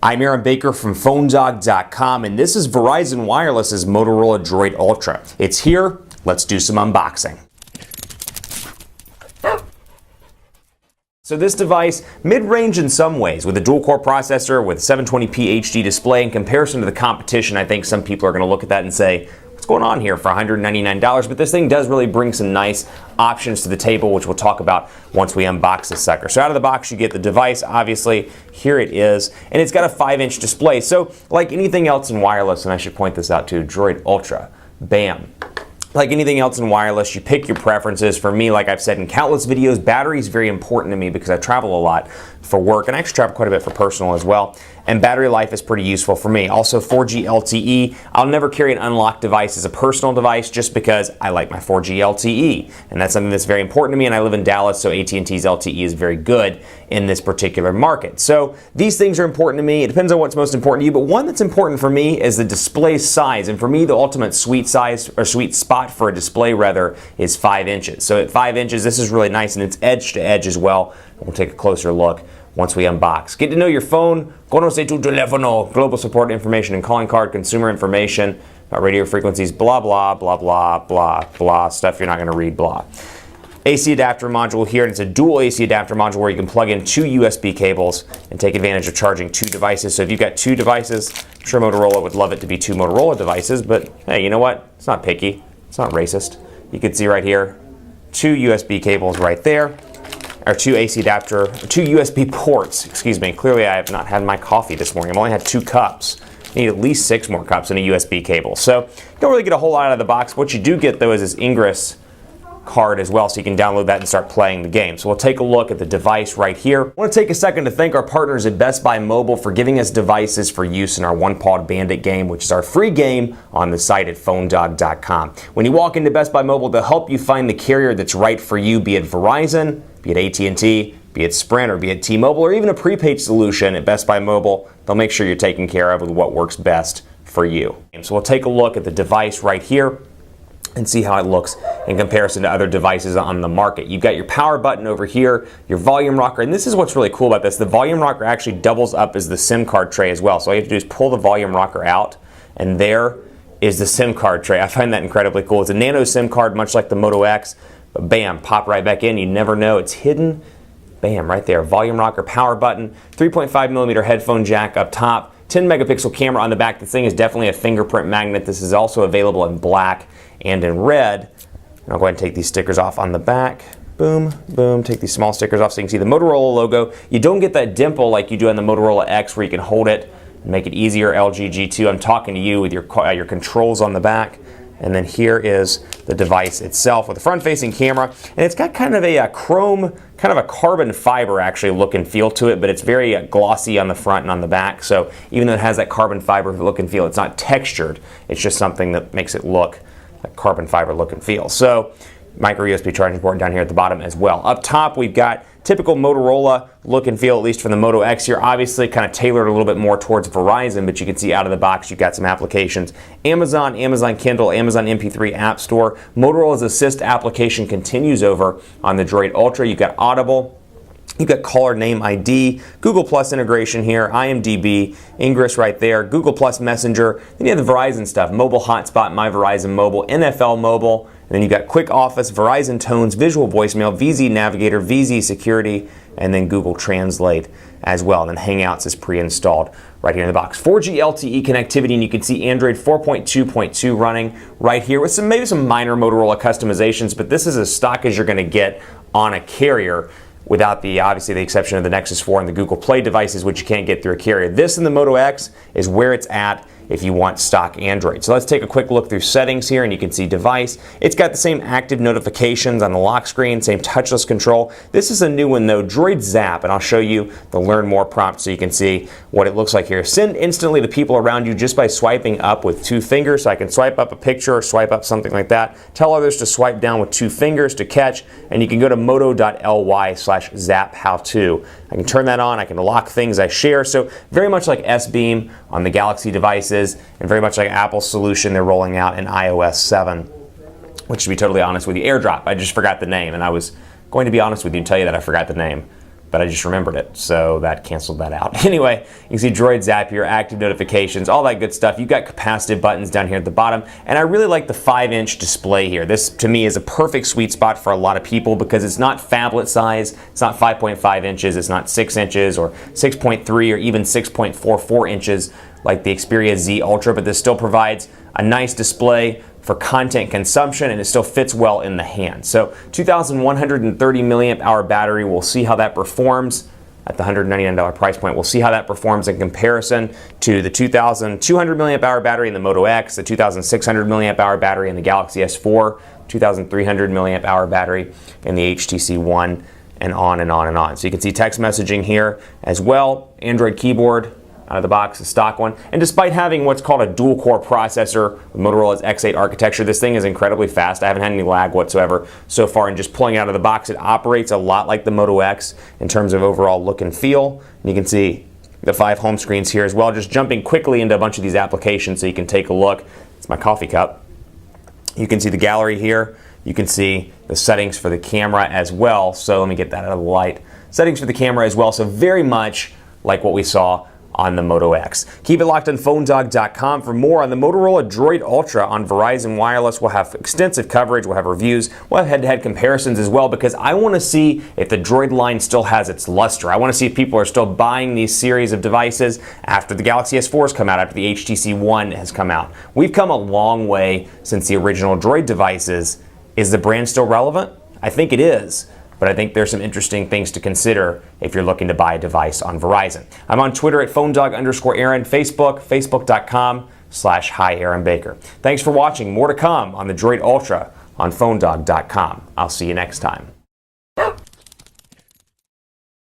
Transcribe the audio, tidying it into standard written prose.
I'm Aaron Baker from PhoneDog.com, and this is Verizon Wireless's Motorola DROID Ultra. It's here. Let's do some unboxing. So this device, mid-range in some ways, with a dual-core processor, with 720p HD display. In comparison to the competition, I think some people are going to look at that and say, what's going on here for $199? But this thing does really bring some nice options to the table, which we'll talk about once we unbox this sucker. So out of the box, you get the device, obviously. Here it is. And it's got a 5-inch display. So like anything else in wireless, and I should point this out too, DROID Ultra, bam. Like anything else in wireless, you pick your preferences. For me, like I've said in countless videos, battery is very important to me because I travel a lot for work, and I actually travel quite a bit for personal as well. And battery life is pretty useful for me. Also 4G LTE. I'll never carry an unlocked device as a personal device just because I like my 4G LTE. And that's something that's very important to me, and I live in Dallas, so AT&T's LTE is very good in this particular market. So these things are important to me. It depends on what's most important to you, but one that's important for me is the display size. And for me, the ultimate sweet size, or sweet spot for a display rather, is 5 inches. So at 5 inches, this is really nice, and it's edge to edge as well. We'll take a closer look once we unbox. Get to know your phone. Conoce tu teléfono. Global support information and calling card, consumer information about radio frequencies, blah, blah, blah, blah, blah, blah, stuff you're not going to read, blah. AC adapter module here, and it's a dual AC adapter module where you can plug in 2 USB cables and take advantage of charging 2 devices. So if you've got 2 devices, I'm sure Motorola would love it to be 2 Motorola devices, but hey, you know what? It's not picky. It's not racist. You can see right here, 2 USB cables right there. Or 2 AC adapter, 2 USB ports, excuse me. Clearly I have not had my coffee this morning. I've only had 2 cups. I need at least 6 more cups and a USB cable. So you don't really get a whole lot out of the box. What you do get though is this Ingress card as well, so you can download that and start playing the game. So we'll take a look at the device right here. I want to take a second to thank our partners at Best Buy Mobile for giving us devices for use in our One-Pawed Bandit game, which is our free game on the site at PhoneDog.com. When you walk into Best Buy Mobile, they'll help you find the carrier that's right for you, be it Verizon, be it AT&T, be it Sprint, or be it T-Mobile, or even a prepaid solution at Best Buy Mobile. They'll make sure you're taken care of with what works best for you. So we'll take a look at the device right here and see how it looks in comparison to other devices on the market. You've got your power button over here, your volume rocker, and this is what's really cool about this. The volume rocker actually doubles up as the SIM card tray as well. So all you have to do is pull the volume rocker out, and there is the SIM card tray. I find that incredibly cool. It's a nano SIM card, much like the Moto X, but bam, pop right back in. You never know it's hidden. Bam, right there. Volume rocker, power button, 3.5mm headphone jack up top, 10 megapixel camera on the back. This thing is definitely a fingerprint magnet. This is also available in black and in red. And I'll go ahead and take these stickers off on the back. Boom, boom, take these small stickers off so you can see the Motorola logo. You don't get that dimple like you do on the Motorola X where you can hold it and make it easier. LG G2, I'm talking to you with your controls on the back. And then here is the device itself with a front-facing camera. And it's got kind of a chrome, kind of a carbon fiber actually look and feel to it, but it's very glossy on the front and on the back. So even though it has that carbon fiber look and feel, it's not textured. It's just something that makes it look like carbon fiber look and feel. So micro USB charging port down here at the bottom as well. Up top, we've got typical Motorola look and feel, at least for the Moto X here. Obviously kind of tailored a little bit more towards Verizon, but you can see out of the box you've got some applications. Amazon, Amazon Kindle, Amazon MP3 App Store. Motorola's Assist application continues over on the DROID Ultra. You've got Audible. You've got caller name ID, Google Plus integration here, IMDb, Ingress right there, Google Plus Messenger. Then you have the Verizon stuff, Mobile Hotspot, My Verizon Mobile, NFL Mobile. And then you've got Quick Office, Verizon Tones, Visual Voicemail, VZ Navigator, VZ Security, and then Google Translate as well. And then Hangouts is pre-installed right here in the box. 4G LTE connectivity, and you can see Android 4.2.2 running right here with maybe some minor Motorola customizations, but this is as stock as you're going to get on a carrier, without obviously the exception of the Nexus 4 and the Google Play devices, which you can't get through a carrier. This and the Moto X is where it's at if you want stock Android. So let's take a quick look through settings here, and you can see device. It's got the same active notifications on the lock screen, same touchless control. This is a new one though, DROID Zap, and I'll show you the Learn More prompt so you can see what it looks like here. Send instantly to people around you just by swiping up with 2 fingers. So I can swipe up a picture or swipe up something like that. Tell others to swipe down with 2 fingers to catch, and you can go to moto.ly/zaphowto. I can turn that on, I can lock things I share. So very much like S-Beam on the Galaxy devices, and very much like Apple's solution they're rolling out in iOS 7, which to be totally honest with you, AirDrop, I just forgot the name, and I was going to be honest with you and tell you that I forgot the name. but I just remembered it, so that canceled that out. Anyway, you can see Droid Zap here, active notifications, all that good stuff. You've got capacitive buttons down here at the bottom, and I really like the 5-inch display here. This, to me, is a perfect sweet spot for a lot of people because it's not phablet size, it's not 5.5 inches, it's not 6 inches, or 6.3, or even 6.44 inches like the Xperia Z Ultra, but this still provides a nice display for content consumption, and it still fits well in the hand. So 2,130 milliamp hour battery, we'll see how that performs at the $199 price point. We'll see how that performs in comparison to the 2,200 milliamp hour battery in the Moto X, the 2,600 milliamp hour battery in the Galaxy S4, 2,300 milliamp hour battery in the HTC One, and on and on and on. So you can see text messaging here as well, Android keyboard, out of the box, a stock one. And despite having what's called a dual-core processor with Motorola's X8 architecture, this thing is incredibly fast. I haven't had any lag whatsoever so far, and just pulling it out of the box, it operates a lot like the Moto X in terms of overall look and feel. And you can see the 5 home screens here as well, just jumping quickly into a bunch of these applications so you can take a look. It's my coffee cup. You can see the gallery here. You can see the settings for the camera as well. So let me get that out of the light. Settings for the camera as well, so very much like what we saw on the Moto X. Keep it locked on PhoneDog.com for more on the Motorola DROID Ultra on Verizon Wireless. We'll have extensive coverage, we'll have reviews, we'll have head-to-head comparisons as well, because I want to see if the DROID line still has its luster. I want to see if people are still buying these series of devices after the Galaxy S4 has come out, after the HTC One has come out. We've come a long way since the original DROID devices. Is the brand still relevant? I think it is. But I think there's some interesting things to consider if you're looking to buy a device on Verizon. I'm on Twitter at PhoneDog_Aaron, Facebook, Facebook.com/HiAaronBaker. Thanks for watching. More to come on the DROID Ultra on PhoneDog.com. I'll see you next time.